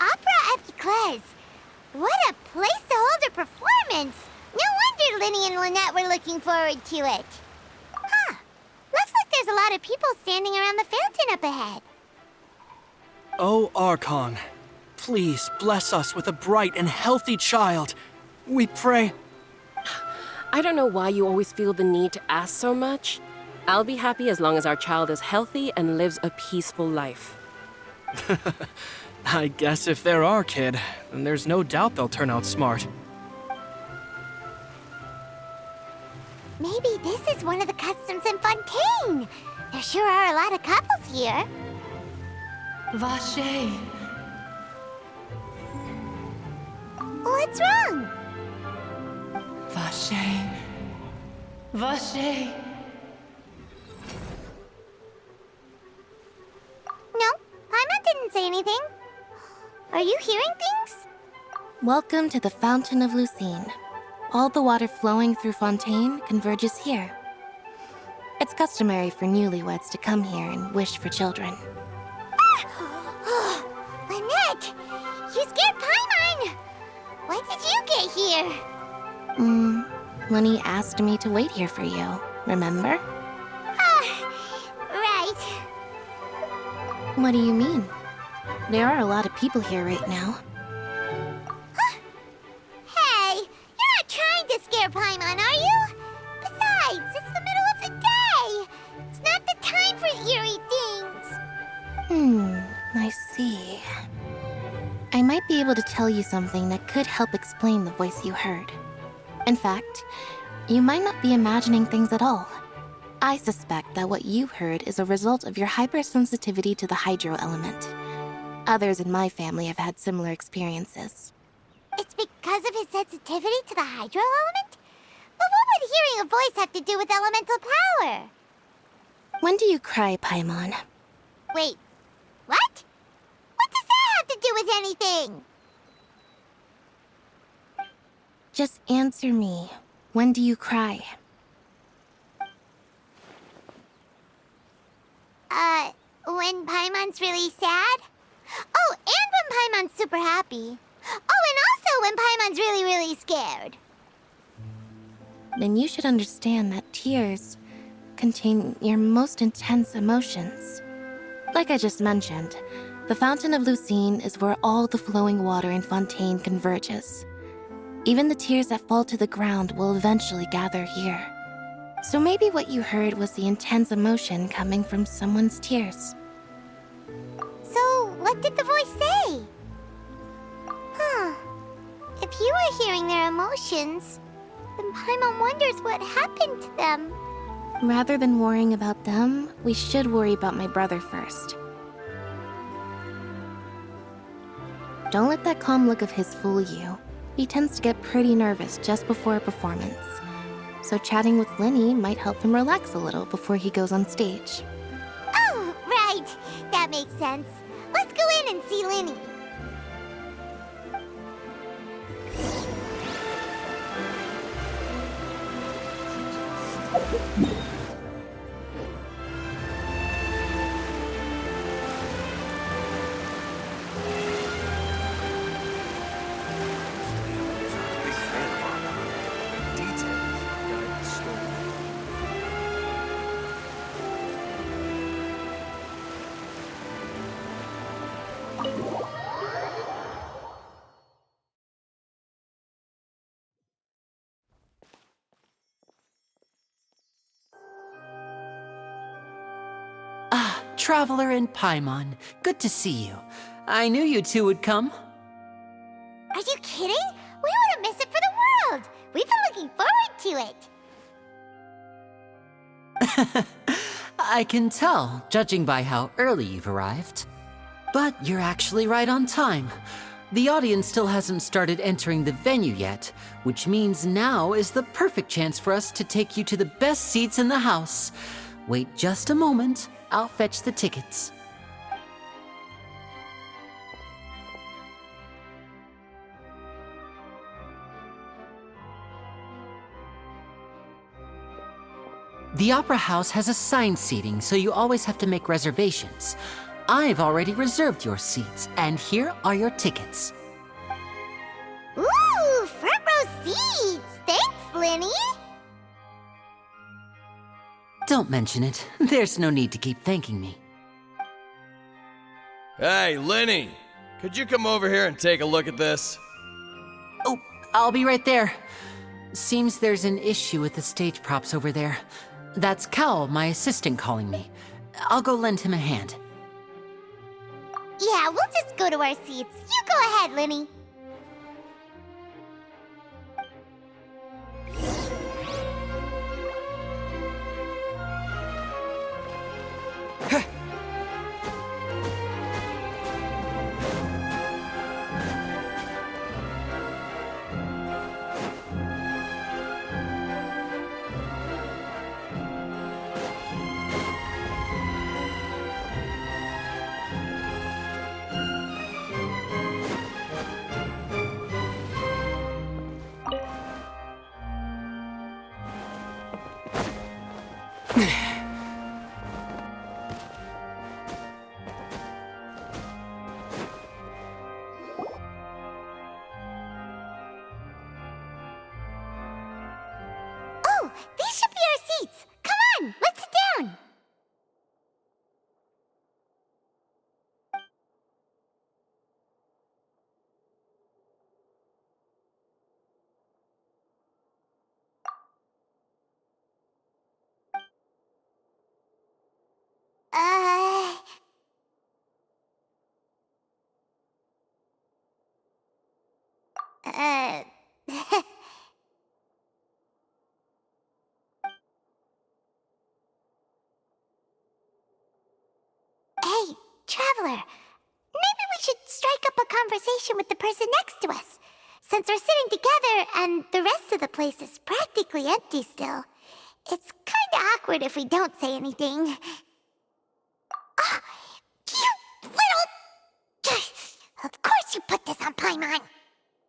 opera at Eclairs. What a place to hold a performance. No wonder Linny and Lynette were looking forward to it. Huh. Looks like there's a lot of people standing around the fountain up ahead. Oh, Archon, please bless us with a bright and healthy child. We pray. I don't know why you always feel the need to ask so much. I'll be happy as long as our child is healthy and lives a peaceful life. I guess if they're our kid, then there's no doubt they'll turn out smart. Maybe this is one of the customs in Fontaine. There sure are a lot of couples here. Vache. What's wrong? Vache. Vache. No, Paimon didn't say anything. Are you hearing things? Welcome to the Fountain of Lucine. All the water flowing through Fontaine converges here. It's customary for newlyweds to come here and wish for children. Lynette! You scared Paimon! When did you get here? Lenny asked me to wait here for you, remember? Right. What do you mean? There are a lot of people here right now. Hey, you're not trying to scare Paimon, are you? Besides, it's the middle of the day. It's not the time for eerie things. I see. I might be able to tell you something that could help explain the voice you heard. In fact, you might not be imagining things at all. I suspect that what you heard is a result of your hypersensitivity to the hydro element. Others in my family have had similar experiences. It's because of his sensitivity to the hydro element? But what would hearing a voice have to do with elemental power? When do you cry, Paimon? Wait, what? What does that have to do with anything? Just answer me. When do you cry? When Paimon's really sad? Oh, and when Paimon's super happy. Oh, and also when Paimon's really, really scared. Then you should understand that tears contain your most intense emotions. Like I just mentioned, the Fountain of Lucine is where all the flowing water in Fontaine converges. Even the tears that fall to the ground will eventually gather here. So maybe what you heard was the intense emotion coming from someone's tears. So, what did the voice say? If you were hearing their emotions, then Paimon wonders what happened to them. Rather than worrying about them, we should worry about my brother first. Don't let that calm look of his fool you. He tends to get pretty nervous just before a performance. So chatting with Linny might help him relax a little before he goes on stage. Oh, right. That makes sense. Let's go in and see Linny. Traveler and Paimon, good to see you. I knew you two would come. Are you kidding? We wouldn't miss it for the world. We've been looking forward to it. I can tell, judging by how early you've arrived. But you're actually right on time. The audience still hasn't started entering the venue yet, which means now is the perfect chance for us to take you to the best seats in the house. Wait just a moment. I'll fetch the tickets. The Opera House has assigned seating, so you always have to make reservations. I've already reserved your seats, and here are your tickets. Ooh, front row seats! Thanks, Linny! Don't mention it. There's no need to keep thanking me. Hey, Linny! Could you come over here and take a look at this? Oh, I'll be right there. Seems there's an issue with the stage props over there. That's Cal, my assistant, calling me. I'll go lend him a hand. Yeah, we'll just go to our seats. You go ahead, Linny. Oh, these should be our seats. Come on, let's sit down. Uh... Uh... Hey, Traveler. Maybe we should strike up a conversation with the person next to us. Since we're sitting together and the rest of the place is practically empty still, it's kinda awkward if we don't say anything. Ah, you little... Of course you put this on Paimon.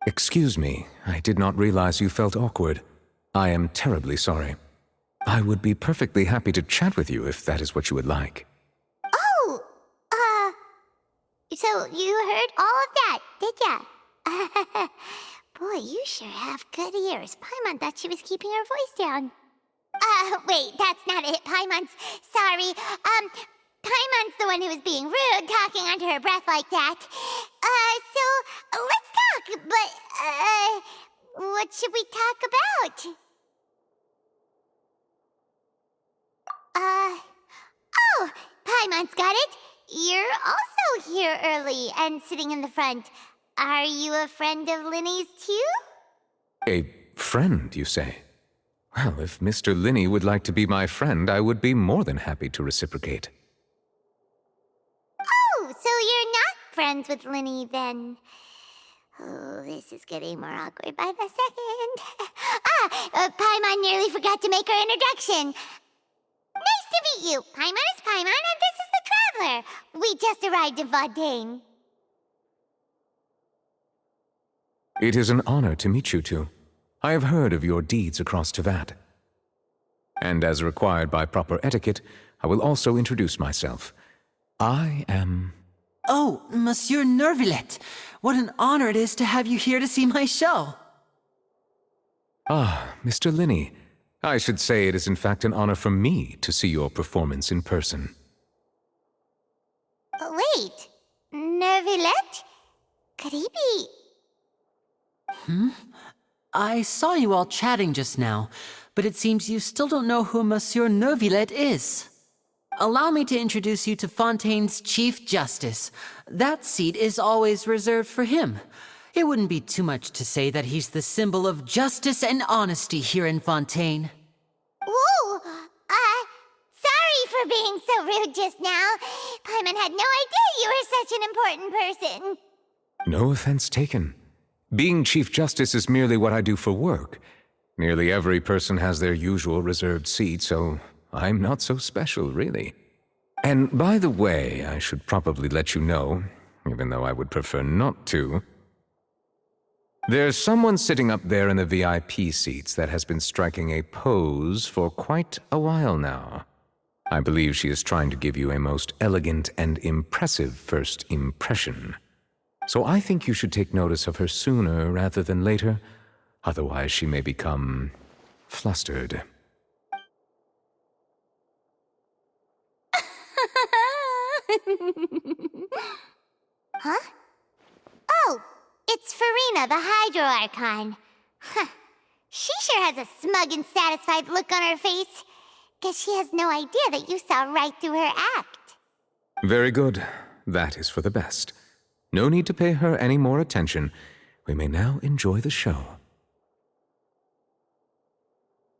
Excuse me, I did not realize you felt awkward. I am terribly sorry. I would be perfectly happy to chat with you if that is what you would like. Oh, so you heard all of that, did ya? Boy, you sure have good ears. Paimon thought she was keeping her voice down. Wait, that's not it, Paimon's. Sorry. Paimon's the one who was being rude, talking under her breath like that. So, let's talk, but, what should we talk about? Oh, Paimon's got it. You're also here early and sitting in the front. Are you a friend of Linny's too? A friend, you say? Well, if Mr. Linny would like to be my friend, I would be more than happy to reciprocate. Oh, so you're not friends with Linny then? Oh, this is getting more awkward by the second. Paimon nearly forgot to make her introduction. Nice to meet you. Paimon is Paimon, and this is the Traveler. We just arrived in Fontaine. It is an honor to meet you two. I have heard of your deeds across Tevat. And as required by proper etiquette, I will also introduce myself. I am... Oh, Monsieur Nervillet! What an honor it is to have you here to see my show! Ah, Mr. Linny. I should say it is in fact an honor for me to see your performance in person. Wait, Nervillet? Could he be... I saw you all chatting just now, but it seems you still don't know who Monsieur Nervillet is. Allow me to introduce you to Fontaine's Chief Justice. That seat is always reserved for him. It wouldn't be too much to say that he's the symbol of justice and honesty here in Fontaine. Whoa! Sorry for being so rude just now. Paimon had no idea you were such an important person. No offense taken. Being Chief Justice is merely what I do for work. Nearly every person has their usual reserved seat, so I'm not so special, really. And by the way, I should probably let you know, even though I would prefer not to. There's someone sitting up there in the VIP seats that has been striking a pose for quite a while now. I believe she is trying to give you a most elegant and impressive first impression. So I think you should take notice of her sooner rather than later. Otherwise, she may become flustered. Huh? Oh, it's Farina, the Hydro Archon. Huh. She sure has a smug and satisfied look on her face. Guess she has no idea that you saw right through her act. Very good. That is for the best. No need to pay her any more attention. We may now enjoy the show.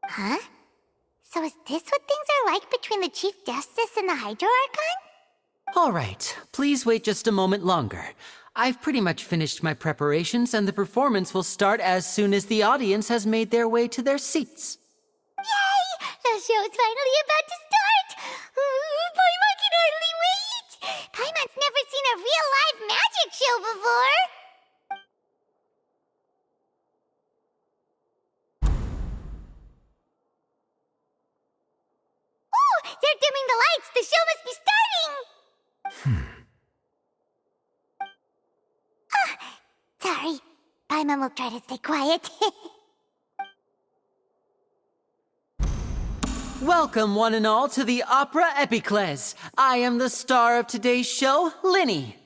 Huh? So is this what things are like between the Chief Justice and the Hydro Archon? All right, please wait just a moment longer. I've pretty much finished my preparations, and the performance will start as soon as the audience has made their way to their seats. Yay! The show's finally about to start! Paimon can hardly wait! Paimon's never seen a real live magic show before! Ooh! They're dimming the lights! The show must be starting! Sorry. Paimon will try to stay quiet. Welcome, one and all, to the Opera Epiclese. I am the star of today's show, Linny.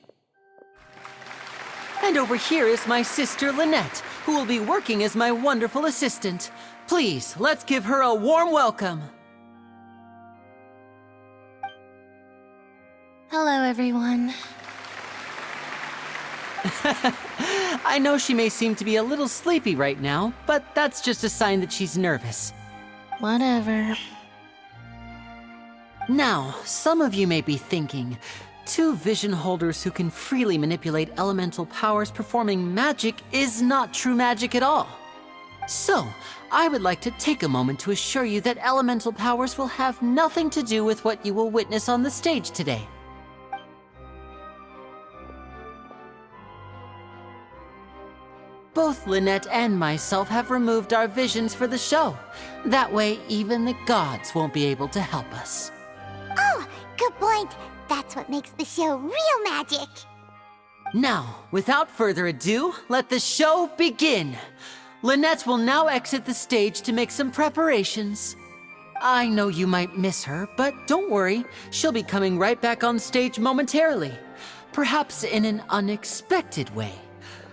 And over here is my sister, Lynette, who will be working as my wonderful assistant. Please, let's give her a warm welcome. Hello, everyone. I know she may seem to be a little sleepy right now, but that's just a sign that she's nervous. Whatever. Now, some of you may be thinking, two vision holders who can freely manipulate elemental powers performing magic is not true magic at all. So, I would like to take a moment to assure you that elemental powers will have nothing to do with what you will witness on the stage today. Both Lynette and myself have removed our visions for the show. That way, even the gods won't be able to help us. Oh, good point. That's what makes the show real magic. Now, without further ado, let the show begin. Lynette will now exit the stage to make some preparations. I know you might miss her, but don't worry. She'll be coming right back on stage momentarily. Perhaps in an unexpected way.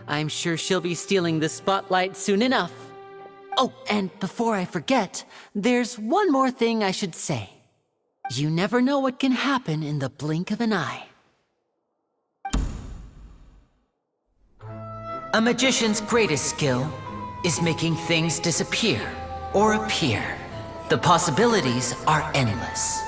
I'm sure she'll be stealing the spotlight soon enough. Oh, and before I forget, there's one more thing I should say. You never know what can happen in the blink of an eye. A magician's greatest skill is making things disappear or appear. The possibilities are endless.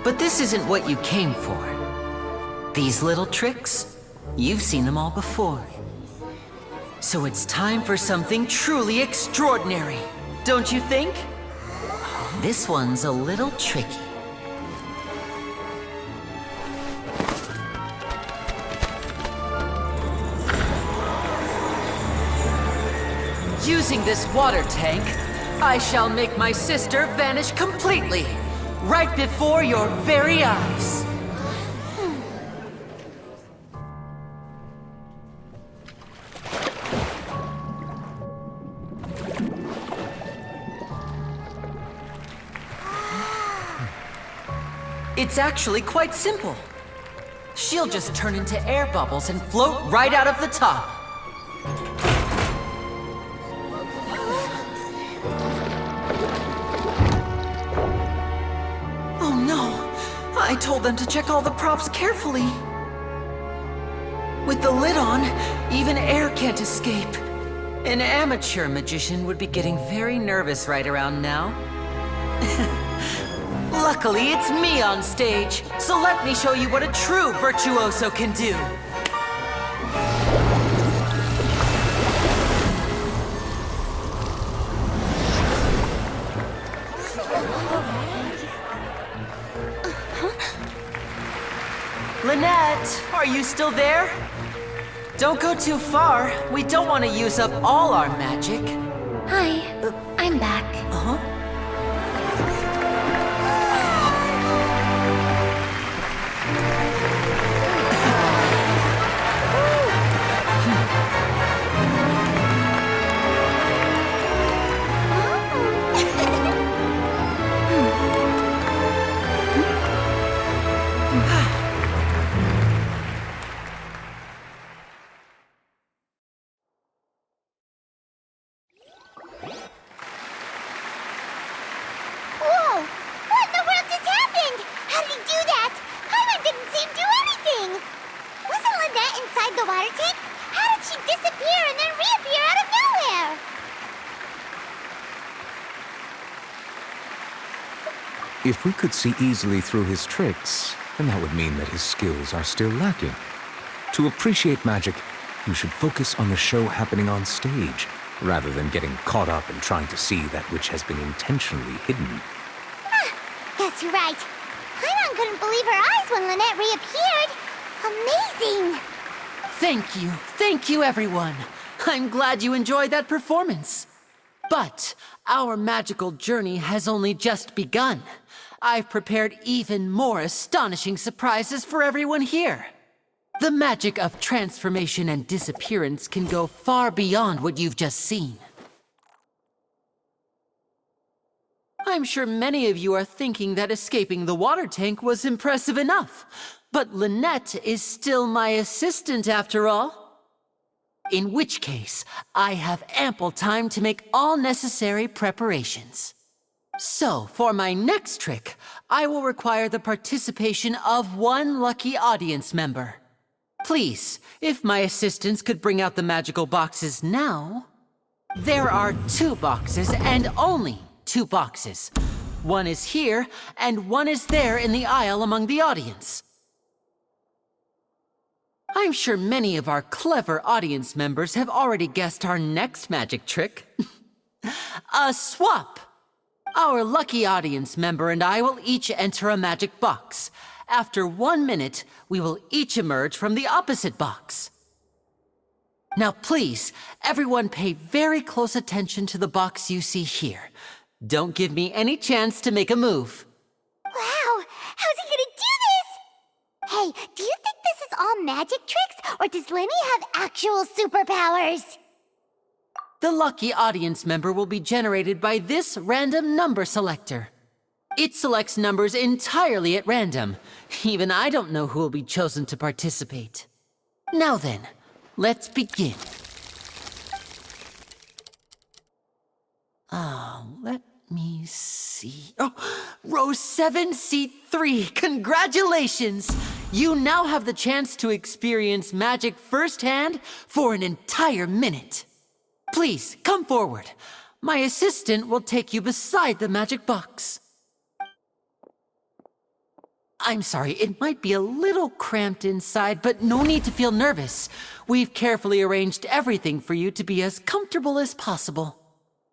But this isn't what you came for. These little tricks, you've seen them all before. So it's time for something truly extraordinary, don't you think? This one's a little tricky. Using this water tank, I shall make my sister vanish completely, right before your very eyes. It's actually quite simple. She'll just turn into air bubbles and float right out of the top. Oh no! I told them to check all the props carefully. With the lid on, even air can't escape. An amateur magician would be getting very nervous right around now. Luckily, it's me on stage, so let me show you what a true virtuoso can do. Lynette, are you still there? Don't go too far. We don't want to use up all our magic. Hi, I'm back. Uh-huh. Whoa! What in the world just happened? How did he do that? Paimon didn't see him do anything! Wasn't Lynette inside the water tank? How did she disappear and then reappear out of nowhere? If we could see easily through his tricks, then that would mean that his skills are still lacking. To appreciate magic, you should focus on the show happening on stage, rather than getting caught up in trying to see that which has been intentionally hidden. Guess you're right. Paimon couldn't believe her eyes when Lynette reappeared. Amazing! Thank you everyone. I'm glad you enjoyed that performance. But our magical journey has only just begun. I've prepared even more astonishing surprises for everyone here. The magic of transformation and disappearance can go far beyond what you've just seen. I'm sure many of you are thinking that escaping the water tank was impressive enough, but Lynette is still my assistant after all. In which case, I have ample time to make all necessary preparations. So, for my next trick, I will require the participation of one lucky audience member. Please, if my assistants could bring out the magical boxes now. There are 2 boxes and only 2 boxes. One is here and one is there in the aisle among the audience. I'm sure many of our clever audience members have already guessed our next magic trick. A swap! Our lucky audience member and I will each enter a magic box. After 1 minute, we will each emerge from the opposite box. Now please, everyone pay very close attention to the box you see here. Don't give me any chance to make a move. Wow! How's he gonna do this? Hey, do you think this is all magic tricks, or does Lenny have actual superpowers? The lucky audience member will be generated by this random number selector. It selects numbers entirely at random. Even I don't know who will be chosen to participate. Now then, let's begin. Let me see. Oh, row 7, seat 3. Congratulations! You now have the chance to experience magic firsthand for an entire minute. Please, come forward. My assistant will take you beside the magic box. I'm sorry, it might be a little cramped inside, but no need to feel nervous. We've carefully arranged everything for you to be as comfortable as possible.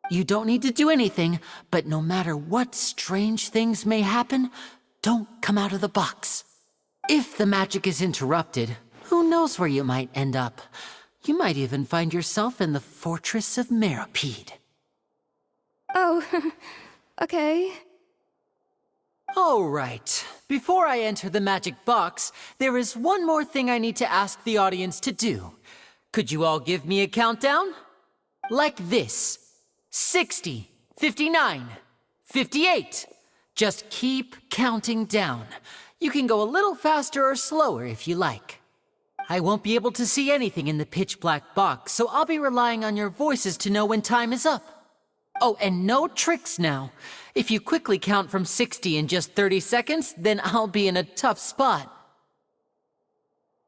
You don't need to do anything, but no matter what strange things may happen, don't come out of the box. If the magic is interrupted, who knows where you might end up? You might even find yourself in the Fortress of Meropide. Oh, okay. All right. Before I enter the magic box, there is one more thing I need to ask the audience to do. Could you all give me a countdown? Like this. 60, 59, 58. Just keep counting down. You can go a little faster or slower if you like. I won't be able to see anything in the pitch-black box, so I'll be relying on your voices to know when time is up. Oh, and no tricks now. If you quickly count from 60 in just 30 seconds, then I'll be in a tough spot.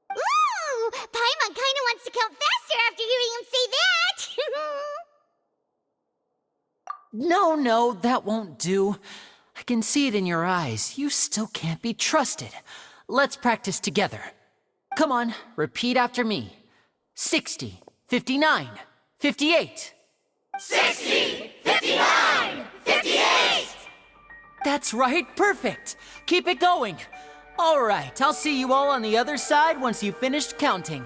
Ooh! Paimon kinda wants to count faster after hearing him say that! No, that won't do. I can see it in your eyes. You still can't be trusted. Let's practice together. Come on, repeat after me. 60, 59, 58. 60, 59, 58! That's right, perfect. Keep it going. All right, I'll see you all on the other side once you've finished counting.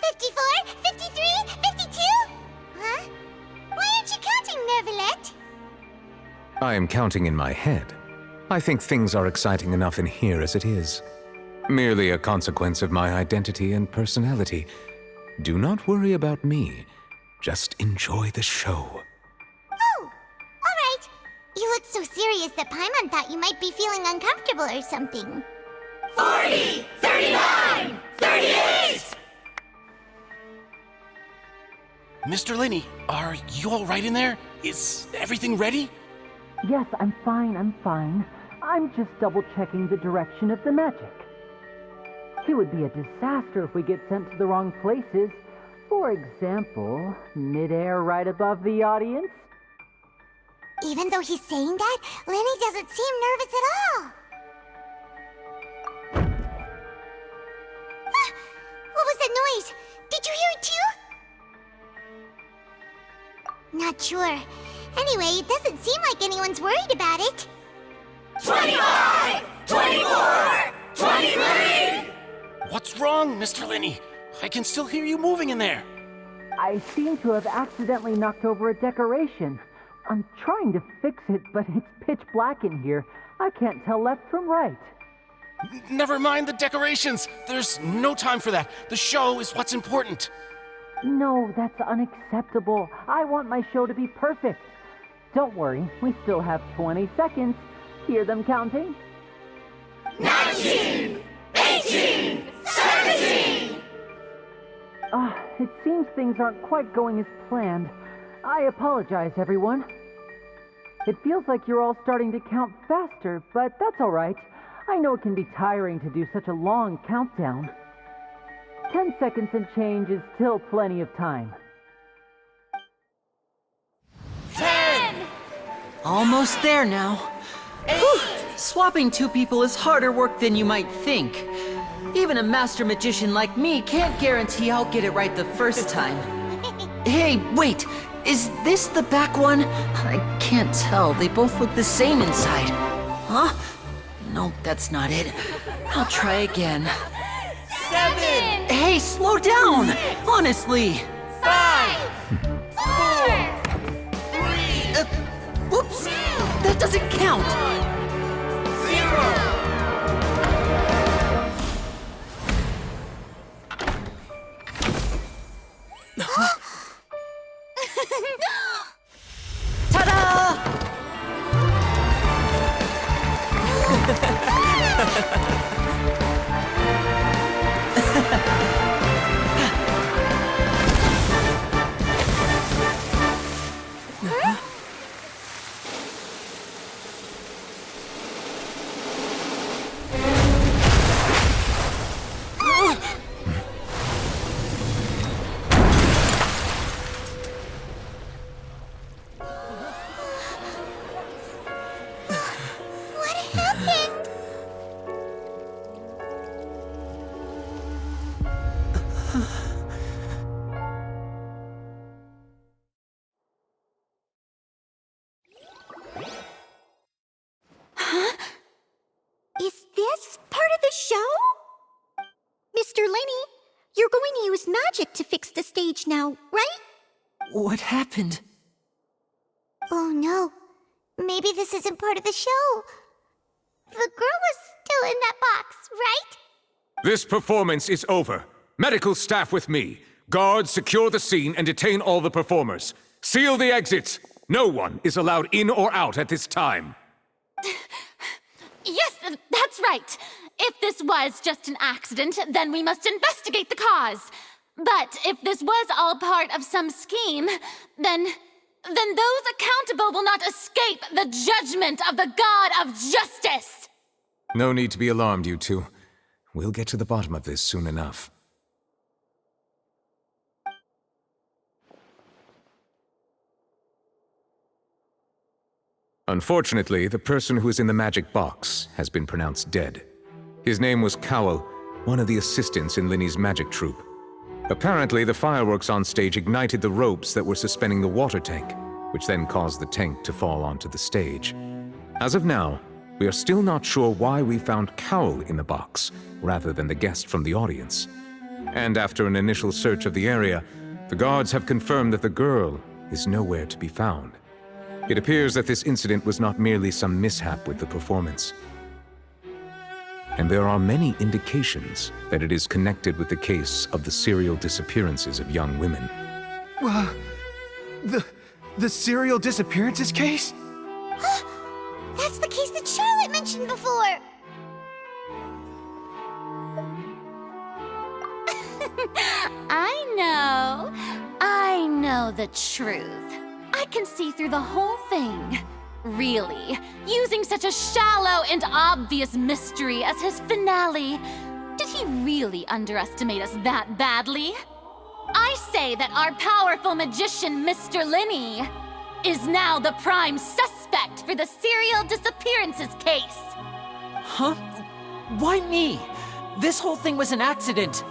54, 53, 52? Huh? Why aren't you counting, Nervalet? I am counting in my head. I think things are exciting enough in here as it is. Merely a consequence of my identity and personality. Do not worry about me. Just enjoy the show. Oh, all right. You looked so serious that Paimon thought you might be feeling uncomfortable or something. 40, 39, 38! Mr. Linney, are you all right in there? Is everything ready? Yes, I'm fine. I'm just double-checking the direction of the magic. It would be a disaster if we get sent to the wrong places. For example, mid-air right above the audience. Even though he's saying that, Lenny doesn't seem nervous at all. Ah, what was that noise? Did you hear it too? Not sure. Anyway, it doesn't seem like anyone's worried about it. 25! 24! 23! What's wrong, Mr. Linney? I can still hear you moving in there. I seem to have accidentally knocked over a decoration. I'm trying to fix it, but it's pitch black in here. I can't tell left from right. Never mind the decorations. There's no time for that. The show is what's important. No, that's unacceptable. I want my show to be perfect. Don't worry, we still have 20 seconds. Hear them counting? 19! 18! 17! It seems things aren't quite going as planned. I apologize, everyone. It feels like you're all starting to count faster, but that's all right. I know it can be tiring to do such a long countdown. 10 seconds and change is still plenty of time. 10! Almost there now. Whew. Swapping two people is harder work than you might think. Even a master magician like me can't guarantee I'll get it right the first time. Hey, wait! Is this the back one? I can't tell. They both look the same inside. Huh? No, that's not it. I'll try again. 7! Hey, slow down! Honestly! 5! 4! 3! Whoops! That doesn't count! 0! Ta-da! Is this part of the show? Mr. Lenny, you're going to use magic to fix the stage now, right? What happened? Oh no. Maybe this isn't part of the show. The girl was still in that box, right? This performance is over. Medical staff with me. Guards, secure the scene and detain all the performers. Seal the exits. No one is allowed in or out at this time. Yes, that's right. If this was just an accident, then we must investigate the cause. But if this was all part of some scheme, then those accountable will not escape the judgment of the God of Justice! No need to be alarmed, you two. We'll get to the bottom of this soon enough. Unfortunately, the person who is in the magic box has been pronounced dead. His name was Cowell, one of the assistants in Linny's magic troupe. Apparently, the fireworks on stage ignited the ropes that were suspending the water tank, which then caused the tank to fall onto the stage. As of now, we are still not sure why we found Cowell in the box, rather than the guest from the audience. And after an initial search of the area, the guards have confirmed that the girl is nowhere to be found. It appears that this incident was not merely some mishap with the performance. And there are many indications that it is connected with the case of the serial disappearances of young women. The serial disappearances case? That's the case that Charlotte mentioned before! I know the truth. I can see through the whole thing. Really, using such a shallow and obvious mystery as his finale. Did he really underestimate us that badly? I say that our powerful magician, Mr. Linny, is now the prime suspect for the serial disappearances case. Huh? Why me? This whole thing was an accident.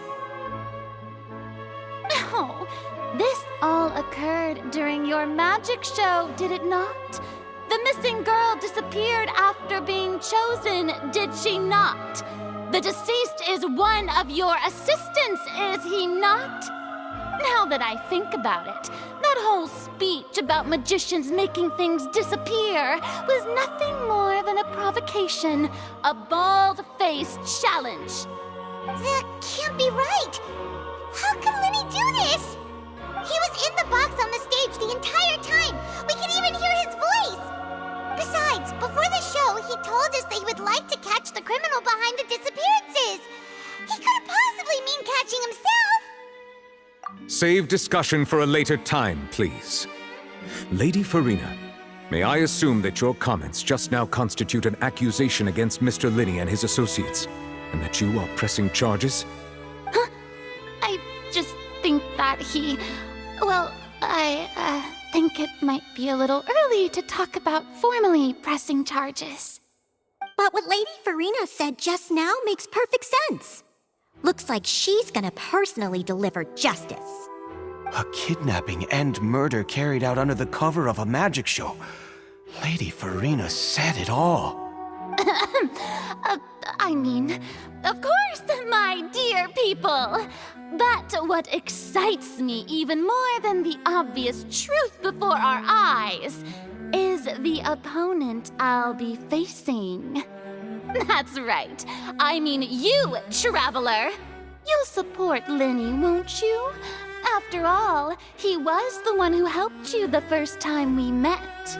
No, this all occurred during your magic show, did it not? The missing girl disappeared after being chosen, did she not? The deceased is one of your assistants, is he not? Now that I think about it, that whole speech about magicians making things disappear was nothing more than a provocation, a bald-faced challenge. That can't be right! How could Linny do this? He was in the box on the stage the entire time! We could even hear his voice! Besides, before the show, he told us that he would like to catch the criminal behind the disappearances! He couldn't possibly mean catching himself! Save discussion for a later time, please. Lady Farina, may I assume that your comments just now constitute an accusation against Mr. Linny and his associates, and that you are pressing charges? Huh? I just think that he... Well, I think it might be a little early to talk about formally pressing charges. But what Lady Farina said just now makes perfect sense. Looks like she's gonna personally deliver justice. A kidnapping and murder carried out under the cover of a magic show. Lady Farina said it all. I mean, of course, my dear people. But what excites me even more than the obvious truth before our eyes is the opponent I'll be facing. That's right. I mean you, Traveler. You'll support Linny, won't you? After all, he was the one who helped you the first time we met.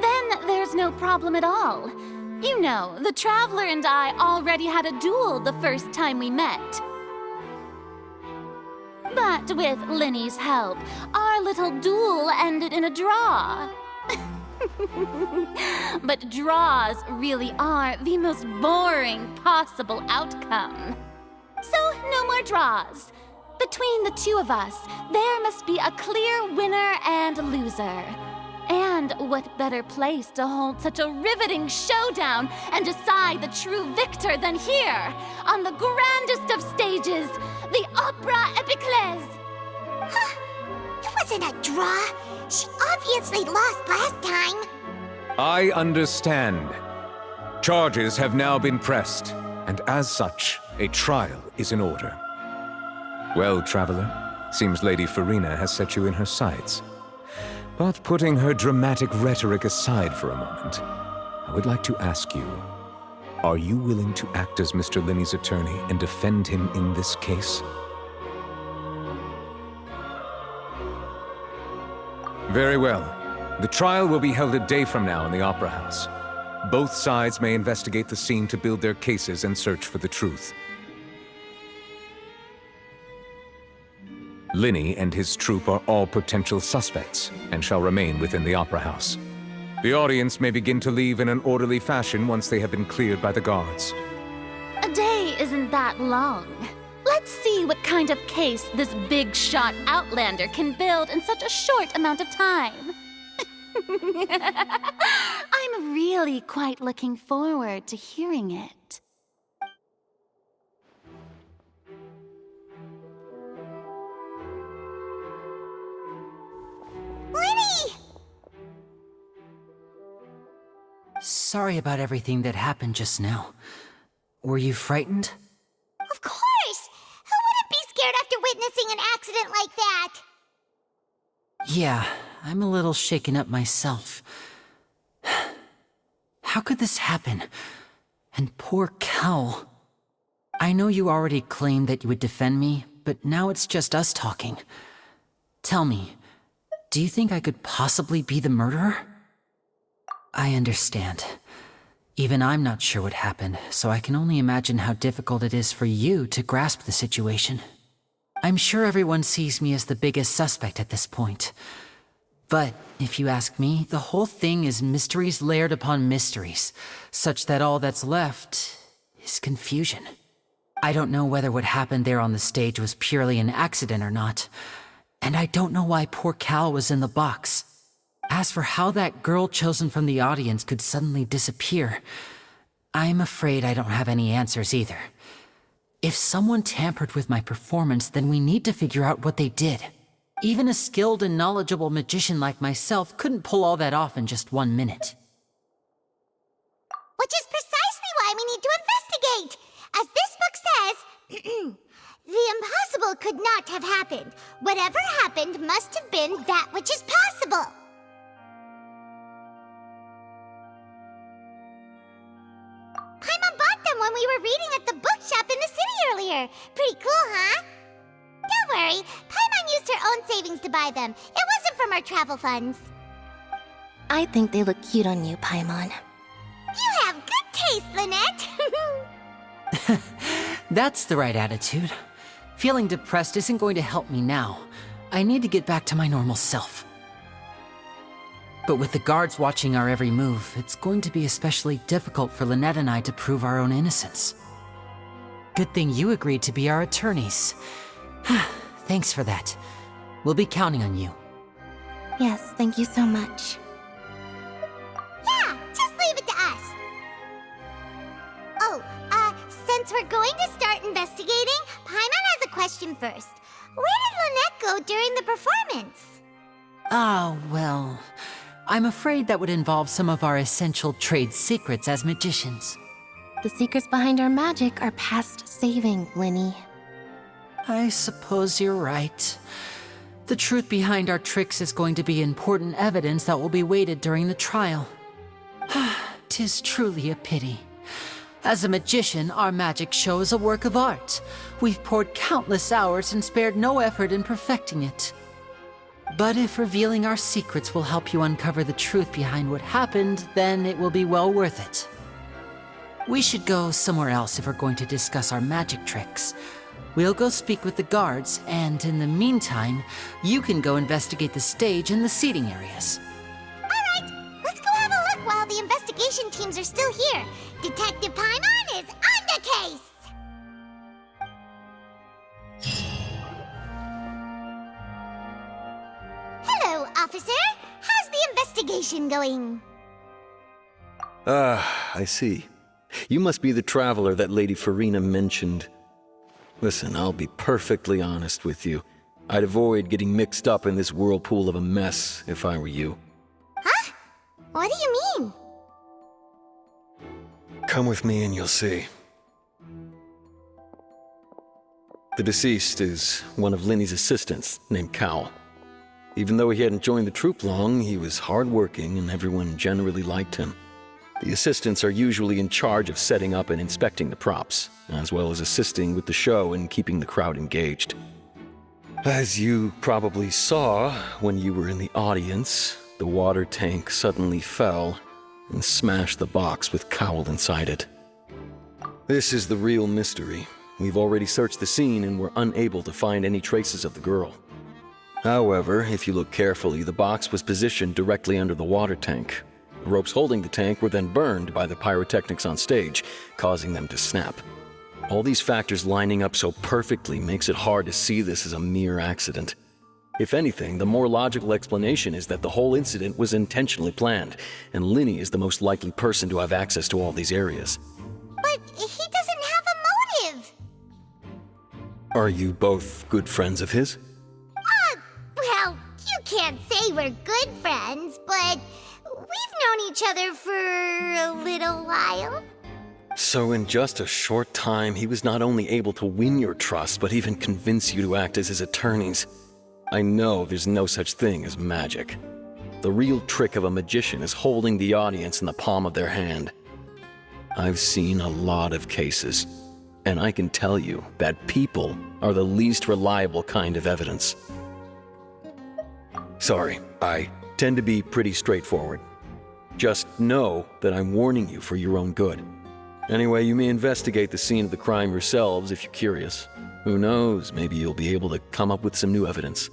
Then there's no problem at all. You know, the Traveler and I already had a duel the first time we met. But with Linny's help, our little duel ended in a draw. But draws really are the most boring possible outcome. So, no more draws. Between the two of us, there must be a clear winner and loser. And what better place to hold such a riveting showdown and decide the true victor than here, on the grandest of stages, the Opera Epiclese. Huh? It wasn't a draw. She obviously lost last time. I understand. Charges have now been pressed, and as such, a trial is in order. Well, Traveler, seems Lady Farina has set you in her sights. But putting her dramatic rhetoric aside for a moment, I would like to ask you, are you willing to act as Mr. Linny's attorney and defend him in this case? Very well. The trial will be held a day from now in the Opera House. Both sides may investigate the scene to build their cases and search for the truth. Linny and his troupe are all potential suspects and shall remain within the Opera House. The audience may begin to leave in an orderly fashion once they have been cleared by the guards. A day isn't that long. Let's see see what kind of case this big-shot outlander can build in such a short amount of time. I'm really quite looking forward to hearing it. Lenny! Sorry about everything that happened just now. Were you frightened? Of course! Who wouldn't be scared after witnessing an accident like that? Yeah, I'm a little shaken up myself. How could this happen? And poor Cal. I know you already claimed that you would defend me, but now it's just us talking. Tell me, do you think I could possibly be the murderer? I understand. Even I'm not sure what happened, so I can only imagine how difficult it is for you to grasp the situation. I'm sure everyone sees me as the biggest suspect at this point. But if you ask me, the whole thing is mysteries layered upon mysteries, such that all that's left is confusion. I don't know whether what happened there on the stage was purely an accident or not, and I don't know why poor Cal was in the box. As for how that girl chosen from the audience could suddenly disappear, I'm afraid I don't have any answers either. If someone tampered with my performance, then we need to figure out what they did. Even a skilled and knowledgeable magician like myself couldn't pull all that off in just 1 minute. Which is precisely why we need to investigate! As this book says, the impossible could not have happened. Whatever happened must have been that which is possible. Paimon bought them when we were reading at the bookshop in the city earlier. Pretty cool, huh? Don't worry, Paimon used her own savings to buy them. It wasn't from our travel funds. I think they look cute on you, Paimon. You have good taste, Lynette. That's the right attitude. Feeling depressed isn't going to help me now. I need to get back to my normal self. But with the guards watching our every move, it's going to be especially difficult for Lynette and I to prove our own innocence. Good thing you agreed to be our attorneys. Thanks for that. We'll be counting on you. Yes, thank you so much. Yeah, just leave it to us. Oh, since we're going to start investigating, Paimon has a question first. Where did Lynette go during the performance? Ah, well, I'm afraid that would involve some of our essential trade secrets as magicians. The secrets behind our magic are past saving, Linny. I suppose you're right. The truth behind our tricks is going to be important evidence that will be weighted during the trial. 'Tis truly a pity. As a magician, our magic show is a work of art. We've poured countless hours and spared no effort in perfecting it. But if revealing our secrets will help you uncover the truth behind what happened, then it will be well worth it. We should go somewhere else if we're going to discuss our magic tricks. We'll go speak with the guards, and in the meantime, you can go investigate the stage and the seating areas. Alright, let's go have a look while the investigation teams are still here. Detective Paimon is on the case! Hello, officer. How's the investigation going? I see. You must be the traveler that Lady Farina mentioned. Listen, I'll be perfectly honest with you. I'd avoid getting mixed up in this whirlpool of a mess if I were you. Huh? What do you mean? Come with me and you'll see. The deceased is one of Linny's assistants named Cal. Even though he hadn't joined the troupe long, he was hardworking and everyone generally liked him. The assistants are usually in charge of setting up and inspecting the props, as well as assisting with the show and keeping the crowd engaged. As you probably saw when you were in the audience, the water tank suddenly fell and smashed the box with Cowl inside it. This is the real mystery. We've already searched the scene and were unable to find any traces of the girl. However, if you look carefully, the box was positioned directly under the water tank. The ropes holding the tank were then burned by the pyrotechnics on stage, causing them to snap. All these factors lining up so perfectly makes it hard to see this as a mere accident. If anything, the more logical explanation is that the whole incident was intentionally planned, and Linny is the most likely person to have access to all these areas. But he doesn't have a motive. Are you both good friends of his? Well, you can't say we're good friends, but we've known each other for a little while. So in just a short time, he was not only able to win your trust, but even convince you to act as his attorneys. I know there's no such thing as magic. The real trick of a magician is holding the audience in the palm of their hand. I've seen a lot of cases, and I can tell you that people are the least reliable kind of evidence. Sorry, I tend to be pretty straightforward. Just know that I'm warning you for your own good. Anyway, you may investigate the scene of the crime yourselves if you're curious. Who knows, maybe you'll be able to come up with some new evidence.